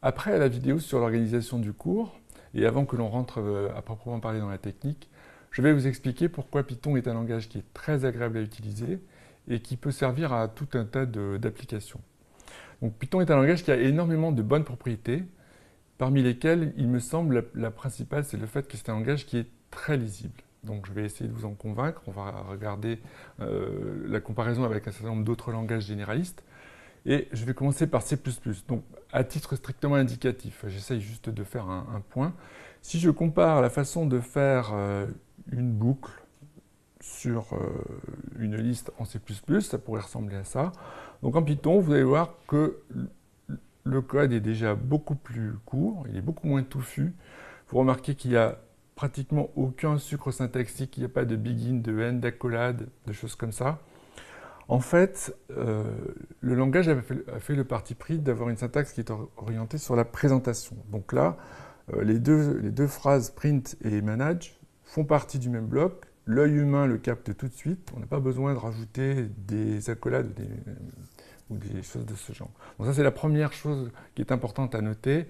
Après la vidéo sur l'organisation du cours, et avant que l'on rentre à proprement parler dans la technique, je vais vous expliquer pourquoi Python est un langage qui est très agréable à utiliser et qui peut servir à tout un tas d'applications. Donc Python est un langage qui a énormément de bonnes propriétés, parmi lesquelles, il me semble, la principale, c'est le fait que c'est un langage qui est très lisible. Donc je vais essayer de vous en convaincre. On va regarder la comparaison avec un certain nombre d'autres langages généralistes. Et je vais commencer par C++. Donc à titre strictement indicatif, j'essaye juste de faire un point. Si je compare la façon de faire une boucle sur une liste en C++, ça pourrait ressembler à ça. Donc en Python, vous allez voir que le code est déjà beaucoup plus court, il est beaucoup moins touffu. Vous remarquez qu'il n'y a pratiquement aucun sucre syntaxique, il n'y a pas de begin, de end, d'accolade, de choses comme ça. En fait, le langage a fait le parti pris d'avoir une syntaxe qui est orientée sur la présentation. Donc là, les deux phrases print et manage font partie du même bloc. L'œil humain le capte tout de suite. On n'a pas besoin de rajouter des accolades ou des choses de ce genre. Donc ça, c'est la première chose qui est importante à noter.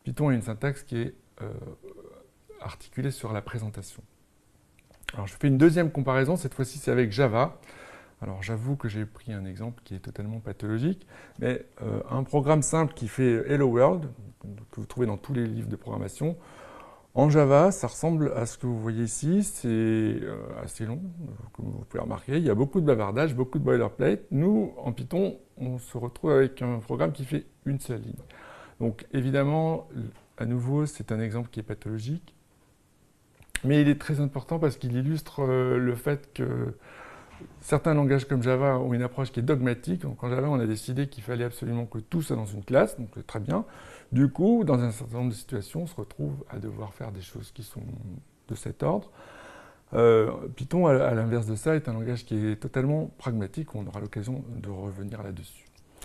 Python a une syntaxe qui est articulée sur la présentation. Alors je fais une deuxième comparaison, cette fois-ci c'est avec Java. Alors j'avoue que j'ai pris un exemple qui est totalement pathologique, mais un programme simple qui fait Hello World, que vous trouvez dans tous les livres de programmation, en Java, ça ressemble à ce que vous voyez ici, c'est assez long, comme vous pouvez remarquer, il y a beaucoup de bavardage, beaucoup de boilerplate. Nous, en Python, on se retrouve avec un programme qui fait une seule ligne. Donc évidemment, à nouveau, c'est un exemple qui est pathologique, mais il est très important parce qu'il illustre le fait que certains langages comme Java ont une approche qui est dogmatique. Donc en Java, on a décidé qu'il fallait absolument que tout soit dans une classe, donc très bien. Du coup, dans un certain nombre de situations, on se retrouve à devoir faire des choses qui sont de cet ordre. Python, à l'inverse de ça, est un langage qui est totalement pragmatique. On aura l'occasion de revenir là-dessus.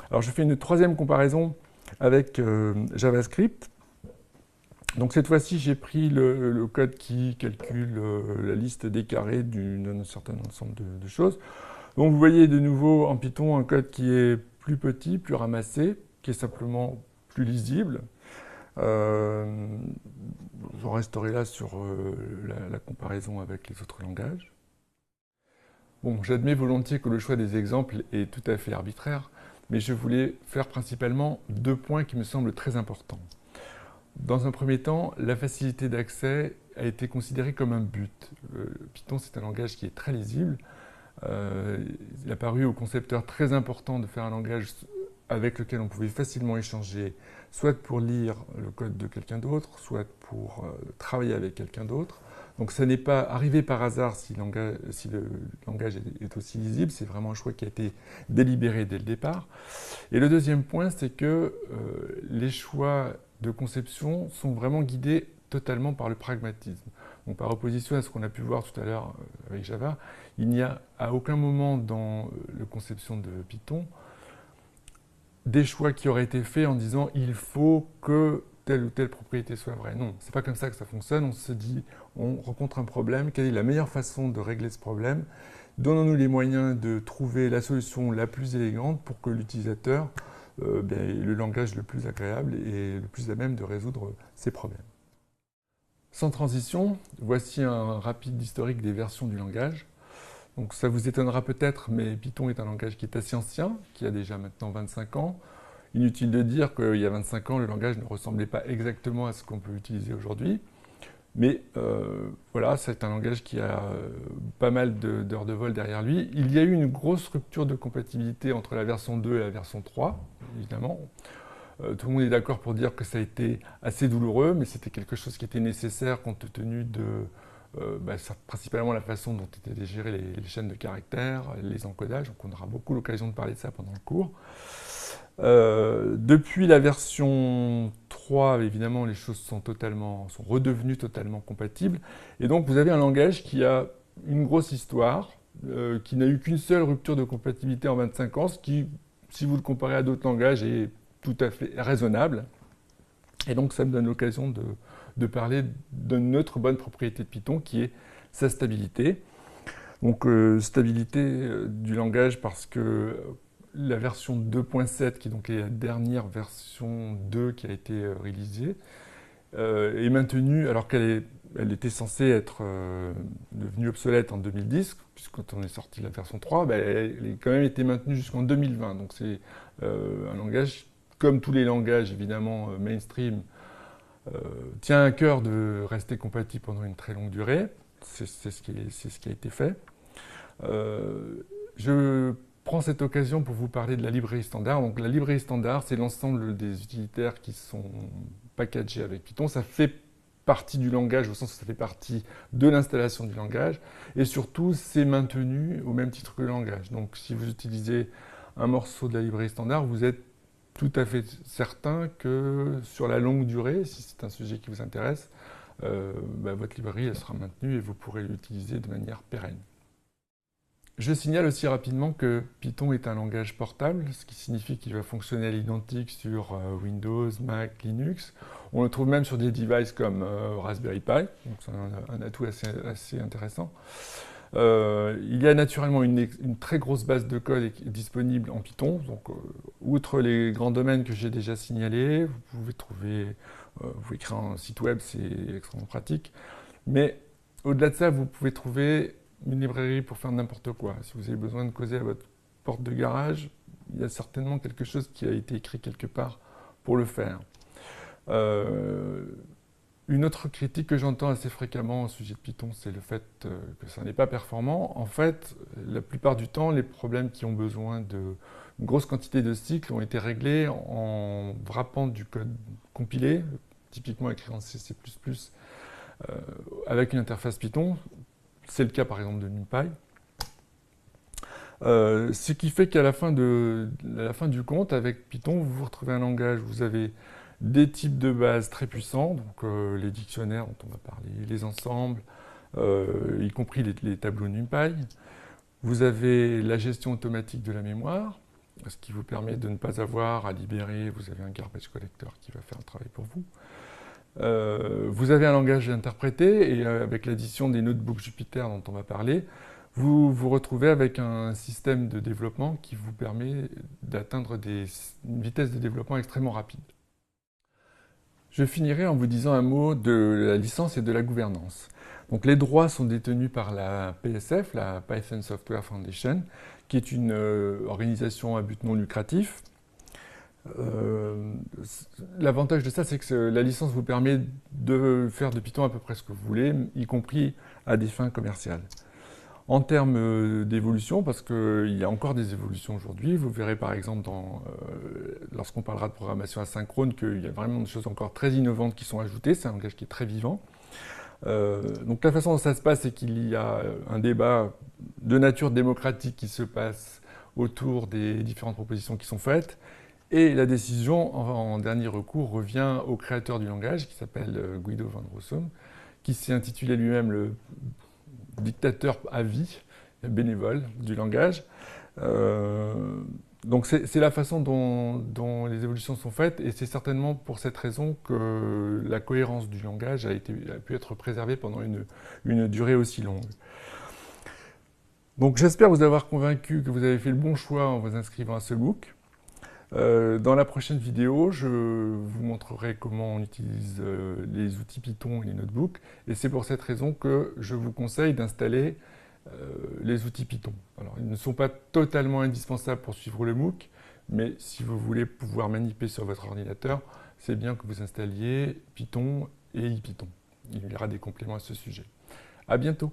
Alors je fais une troisième comparaison avec JavaScript. Donc cette fois-ci, j'ai pris le code qui calcule la liste des carrés d'un certain ensemble de choses. Donc vous voyez de nouveau en Python un code qui est plus petit, plus ramassé, qui est simplement plus lisible. J'en resterai là sur la comparaison avec les autres langages. Bon, j'admets volontiers que le choix des exemples est tout à fait arbitraire, mais je voulais faire principalement deux points qui me semblent très importants. Dans un premier temps, la facilité d'accès a été considérée comme un but. Python, c'est un langage qui est très lisible. Il a paru aux concepteurs très important de faire un langage avec lequel on pouvait facilement échanger, soit pour lire le code de quelqu'un d'autre, soit pour travailler avec quelqu'un d'autre. Donc ça n'est pas arrivé par hasard si le langage est aussi lisible, c'est vraiment un choix qui a été délibéré dès le départ. Et le deuxième point, c'est que les choix de conception sont vraiment guidés totalement par le pragmatisme. Donc par opposition à ce qu'on a pu voir tout à l'heure avec Java, il n'y a à aucun moment dans la conception de Python des choix qui auraient été faits en disant il faut que telle ou telle propriété soit vraie. Non, c'est pas comme ça que ça fonctionne. On se dit, on rencontre un problème, quelle est la meilleure façon de régler ce problème? Donnons-nous les moyens de trouver la solution la plus élégante pour que l'utilisateur ait le langage le plus agréable et le plus à même de résoudre ses problèmes. Sans transition, voici un rapide historique des versions du langage. Donc ça vous étonnera peut-être, mais Python est un langage qui est assez ancien, qui a déjà maintenant 25 ans. Inutile de dire qu'il y a 25 ans, le langage ne ressemblait pas exactement à ce qu'on peut utiliser aujourd'hui. Mais voilà, c'est un langage qui a pas mal d'heures de vol derrière lui. Il y a eu une grosse rupture de compatibilité entre la version 2 et la version 3, évidemment. Tout le monde est d'accord pour dire que ça a été assez douloureux, mais c'était quelque chose qui était nécessaire compte tenu de principalement la façon dont étaient gérées les chaînes de caractères, les encodages. Donc on aura beaucoup l'occasion de parler de ça pendant le cours. Depuis la version 3, évidemment, les choses sont redevenues totalement compatibles. Et donc, vous avez un langage qui a une grosse histoire, qui n'a eu qu'une seule rupture de compatibilité en 25 ans, ce qui, si vous le comparez à d'autres langages, est tout à fait raisonnable. Et donc, ça me donne l'occasion de parler d'une autre bonne propriété de Python, qui est sa stabilité. Donc, stabilité du langage parce que la version 2.7, qui est donc la dernière version 2 qui a été réalisée, est maintenue alors qu'elle était censée être devenue obsolète en 2010, puisque quand on est sorti la version 3, elle a quand même été maintenue jusqu'en 2020. Donc c'est un langage, comme tous les langages évidemment mainstream, tient à cœur de rester compatible pendant une très longue durée. C'est ce qui a été fait. Je prends cette occasion pour vous parler de la librairie standard. Donc la librairie standard, c'est l'ensemble des utilitaires qui sont packagés avec Python. Ça fait partie du langage, au sens où ça fait partie de l'installation du langage. Et surtout, c'est maintenu au même titre que le langage. Donc si vous utilisez un morceau de la librairie standard, vous êtes tout à fait certain que sur la longue durée, si c'est un sujet qui vous intéresse, votre librairie elle sera maintenue et vous pourrez l'utiliser de manière pérenne. Je signale aussi rapidement que Python est un langage portable, ce qui signifie qu'il va fonctionner à l'identique sur Windows, Mac, Linux. On le trouve même sur des devices comme Raspberry Pi, donc c'est un atout assez intéressant. Il y a naturellement une très grosse base de code disponible en Python. Donc, outre les grands domaines que j'ai déjà signalés, vous pouvez créer un site web, c'est extrêmement pratique. Mais au-delà de ça, vous pouvez trouver une librairie pour faire n'importe quoi. Si vous avez besoin de causer à votre porte de garage, il y a certainement quelque chose qui a été écrit quelque part pour le faire. Une autre critique que j'entends assez fréquemment au sujet de Python, c'est le fait que ça n'est pas performant. En fait, la plupart du temps, les problèmes qui ont besoin d'une grosse quantité de cycles ont été réglés en wrappant du code compilé, typiquement écrit en C++, avec une interface Python. C'est le cas par exemple de NumPy. Ce qui fait qu'à la fin du compte, avec Python, vous retrouvez un langage, vous avez des types de bases très puissants, donc les dictionnaires dont on va parler, les ensembles, y compris les tableaux NumPy. Vous avez la gestion automatique de la mémoire, ce qui vous permet de ne pas avoir à libérer, vous avez un garbage collector qui va faire le travail pour vous. Vous avez un langage interprété, et avec l'addition des notebooks Jupyter dont on va parler, vous vous retrouvez avec un système de développement qui vous permet d'atteindre une vitesse de développement extrêmement rapide. Je finirai en vous disant un mot de la licence et de la gouvernance. Donc, les droits sont détenus par la PSF, la Python Software Foundation, qui est une organisation à but non lucratif. L'avantage de ça, c'est que la licence vous permet de faire de Python à peu près ce que vous voulez, y compris à des fins commerciales. En termes d'évolution, parce qu'il y a encore des évolutions aujourd'hui, vous verrez par exemple lorsqu'on parlera de programmation asynchrone qu'il y a vraiment des choses encore très innovantes qui sont ajoutées, c'est un langage qui est très vivant. Donc la façon dont ça se passe, c'est qu'il y a un débat de nature démocratique qui se passe autour des différentes propositions qui sont faites, et la décision, en dernier recours, revient au créateur du langage, qui s'appelle Guido van Rossum, qui s'est intitulé lui-même le dictateur à vie, bénévole du langage. Donc c'est la façon dont les évolutions sont faites, et c'est certainement pour cette raison que la cohérence du langage a pu être préservée pendant une durée aussi longue. Donc j'espère vous avoir convaincu que vous avez fait le bon choix en vous inscrivant à ce MOOC. Dans la prochaine vidéo, je vous montrerai comment on utilise les outils Python et les notebooks, et c'est pour cette raison que je vous conseille d'installer les outils Python. Alors, ils ne sont pas totalement indispensables pour suivre le MOOC, mais si vous voulez pouvoir manipuler sur votre ordinateur, c'est bien que vous installiez Python et IPython. Il y aura des compléments à ce sujet. À bientôt!